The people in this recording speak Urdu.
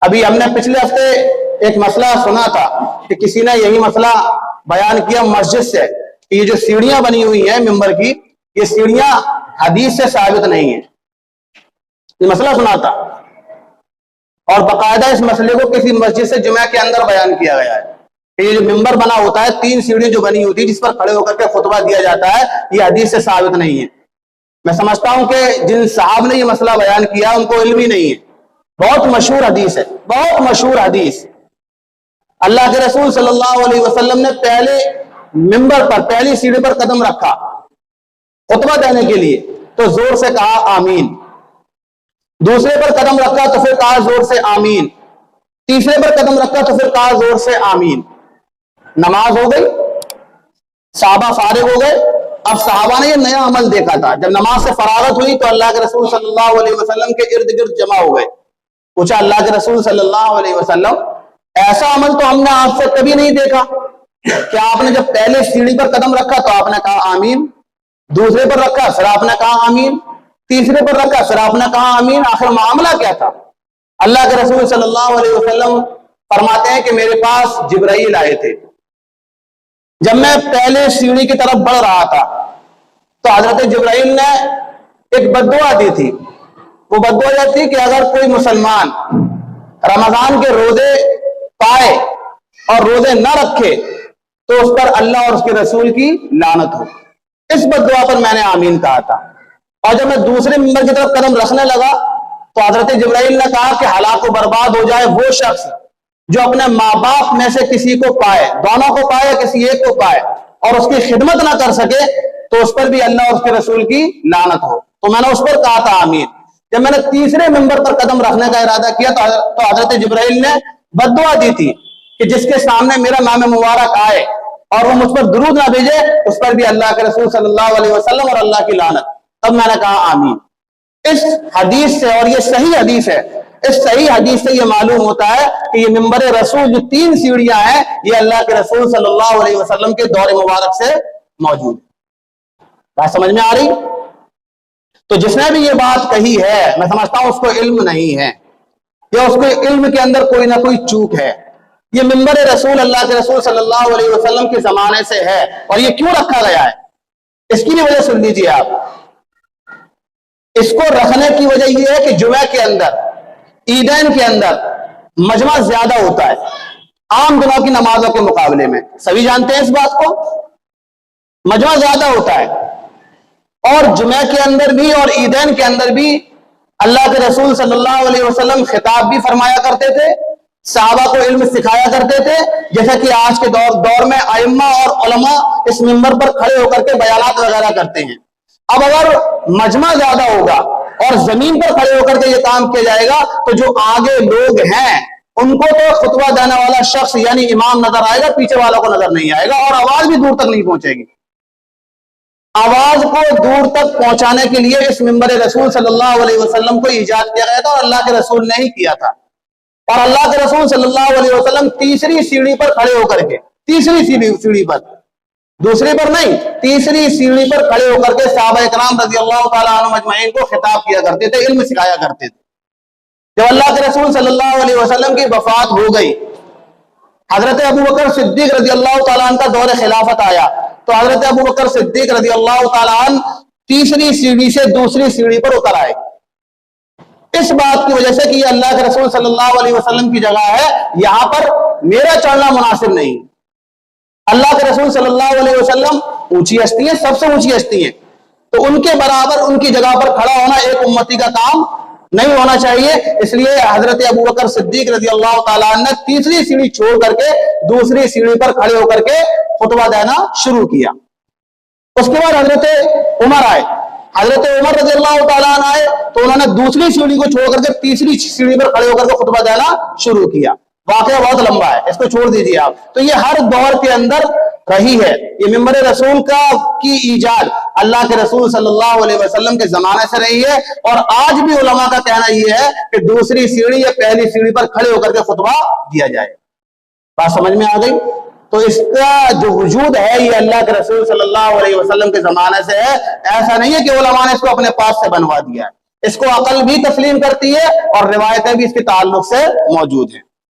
ابھی ہم نے پچھلے ہفتے ایک مسئلہ سنا تھا کہ کسی نے یہی مسئلہ بیان کیا مسجد سے کہ یہ جو سیڑھیاں بنی ہوئی ہیں ممبر کی، یہ سیڑھیاں حدیث سے ثابت نہیں ہیں. یہ مسئلہ سنا تھا اور باقاعدہ اس مسئلے کو کسی مسجد سے جمعہ کے اندر بیان کیا گیا ہے کہ یہ جو ممبر بنا ہوتا ہے، 3 سیڑھیاں جو بنی ہوتی ہے جس پر کھڑے ہو کر کے خطبہ دیا جاتا ہے، یہ حدیث سے ثابت نہیں ہے. میں سمجھتا ہوں کہ جن صاحب نے یہ مسئلہ بیان کیا ان کو علم ہی نہیں ہے. بہت مشہور حدیث ہے، بہت مشہور حدیث. اللہ کے رسول صلی اللہ علیہ وسلم نے پہلے ممبر پر پہلی سیڑھی پر قدم رکھا خطبہ دینے کے لیے تو زور سے کہا آمین. دوسرے پر قدم رکھا تو پھر کہا زور سے آمین. تیسرے پر قدم رکھا تو پھر کہا زور سے آمین. نماز ہو گئی، صحابہ فارغ ہو گئے. اب صحابہ نے یہ نیا عمل دیکھا تھا. جب نماز سے فراغت ہوئی تو اللہ کے رسول صلی اللہ علیہ وسلم کے ارد گرد جمع ہو گئے. پوچھا اللہ کے رسول صلی اللہ علیہ وسلم، ایسا عمل تو ہم نے آپ سے کبھی نہیں دیکھا کہ آپ نے جب پہلے سیڑھی پر قدم رکھا تو آپ نے کہا آمین، دوسرے پر رکھا پھر آپ نے کہا آمین، تیسرے پر رکھا پھر آپ نے کہا آمین. آخر معاملہ کیا تھا؟ اللہ کے رسول صلی اللہ علیہ وسلم فرماتے ہیں کہ میرے پاس جبرائیل آئے تھے. جب میں پہلے سیڑھی کی طرف بڑھ رہا تھا تو حضرت جبرائیل نے ایک بددعا دی تھی. وہ بددعا یہ تھی کہ اگر کوئی مسلمان رمضان کے روزے پائے اور روزے نہ رکھے تو اس پر اللہ اور اس کے رسول کی لعنت ہو. اس بددعا پر میں نے آمین کہا تھا. اور جب میں دوسرے ممبر کی طرف قدم رکھنے لگا تو حضرت جبرائیل نے کہا کہ ہلاک و برباد ہو جائے وہ شخص جو اپنے ماں باپ میں سے کسی کو پائے، دونوں کو پائے یا کسی ایک کو پائے، اور اس کی خدمت نہ کر سکے تو اس پر بھی اللہ اور اس کے رسول کی لعنت ہو. تو میں نے اس پر کہا تھا آمین. جب میں نے تیسرے ممبر پر قدم رکھنے کا ارادہ کیا تو حضرت جبرائیل نے بددعا دی تھی کہ جس کے سامنے میرا نام مبارک آئے اور وہ مجھ پر درود نہ بھیجے اس پر بھی اللہ کے رسول صلی اللہ علیہ وسلم اور اللہ کی لعنت. تب میں نے کہا آمین. اس حدیث سے، اور یہ صحیح حدیث ہے، اس صحیح حدیث سے یہ معلوم ہوتا ہے کہ یہ ممبر رسول جو 3 سیڑھیاں ہیں یہ اللہ کے رسول صلی اللہ علیہ وسلم کے دور مبارک سے موجود ہے. بات سمجھ میں آ رہی؟ تو جس نے بھی یہ بات کہی ہے میں سمجھتا ہوں اس کو علم نہیں ہے یا اس کو علم کے اندر کوئی نہ کوئی چوک ہے. یہ ممبر رسول اللہ کے رسول صلی اللہ علیہ وسلم کے زمانے سے ہے. اور یہ کیوں رکھا گیا ہے اس کی بھی وجہ سن لیجیے آپ. اس کو رکھنے کی وجہ یہ ہے کہ جمعہ کے اندر، عیدین کے اندر مجمع زیادہ ہوتا ہے عام دنوں کی نمازوں کے مقابلے میں. سبھی جانتے ہیں اس بات کو، مجمع زیادہ ہوتا ہے. اور جمعہ کے اندر بھی اور عیدین کے اندر بھی اللہ کے رسول صلی اللہ علیہ وسلم خطاب بھی فرمایا کرتے تھے، صحابہ کو علم سکھایا کرتے تھے، جیسا کہ آج کے دور میں ائمہ اور علماء اس منبر پر کھڑے ہو کر کے بیانات وغیرہ کرتے ہیں. اب اگر مجمع زیادہ ہوگا اور زمین پر کھڑے ہو کر کے یہ کام کیا جائے گا تو جو آگے لوگ ہیں ان کو تو خطبہ دینے والا شخص یعنی امام نظر آئے گا، پیچھے والوں کو نظر نہیں آئے گا، اور آواز بھی دور تک نہیں پہنچے گی. آواز کو دور تک پہنچانے کے لیے اس منبر رسول صلی اللہ علیہ وسلم کو ایجاد کیا گیا تھا اور اللہ کے رسول نے ہی کیا تھا. اور اللہ کے رسول صلی اللہ علیہ وسلم تیسری سیڑھی پر کھڑے ہو کر کے، تیسری سیڑھی پر، دوسری پر نہیں، تیسری سیڑھی پر کھڑے ہو کر کے صحابہ اکرام رضی اللہ تعالیٰ عنہم اجمعین کو خطاب کیا کرتے تھے، علم سکھایا کرتے تھے. جب اللہ کے رسول صلی اللہ علیہ وسلم کی وفات ہو گئی، حضرت ابو بکر صدیق رضی اللہ تعالیٰ عنہ کا دور خلافت آیا تو حضرت ابو بکر صدیق رضی اللہ تعالیٰ عنہ تیسری سیڑھی سے دوسری سیڑھی پر اتر آئے. اس بات کی وجہ سے کہ یہ اللہ کے رسول صلی اللہ علیہ وسلم کی جگہ ہے، یہاں پر میرا چڑھنا مناسب نہیں. اللہ کے رسول صلی اللہ علیہ وسلم اونچی ہستی ہیں، سب سے اونچی ہستی ہیں، تو ان کے برابر ان کی جگہ پر کھڑا ہونا ایک امتی کا کام نہیں ہونا چاہیے. اس لیے حضرت ابو بکر صدیق رضی اللہ تعالیٰ عنہ نے تیسری سیڑھی چھوڑ کر کے دوسری سیڑھی پر کھڑے ہو کر کے خطبہ دینا شروع کیا. اس کے بعد حضرت عمر آئے، حضرت عمر رضی اللہ تعالیٰ عنہ آئے تو انہوں نے دوسری سیڑھی کو چھوڑ کر کے تیسری سیڑھی پر کھڑے ہو کر کے خطبہ دینا شروع کیا. واقعہ بہت لمبا ہے، اس کو چھوڑ دیجیے آپ. تو یہ ہر دور کے اندر رہی ہے. یہ منبر رسول کی ایجاد اللہ کے رسول صلی اللہ علیہ وسلم کے زمانے سے رہی ہے، اور آج بھی علماء کا کہنا یہ ہے کہ دوسری سیڑھی یا پہلی سیڑھی پر کھڑے ہو کر کے خطبہ دیا جائے. بات سمجھ میں آ گئی؟ تو اس کا جو وجود ہے یہ اللہ کے رسول صلی اللہ علیہ وسلم کے زمانے سے ہے. ایسا نہیں ہے کہ علماء نے اس کو اپنے پاس سے بنوا دیا ہے. اس کو عقل بھی تسلیم کرتی ہے اور روایتیں بھی اس کے تعلق سے موجود ہیں.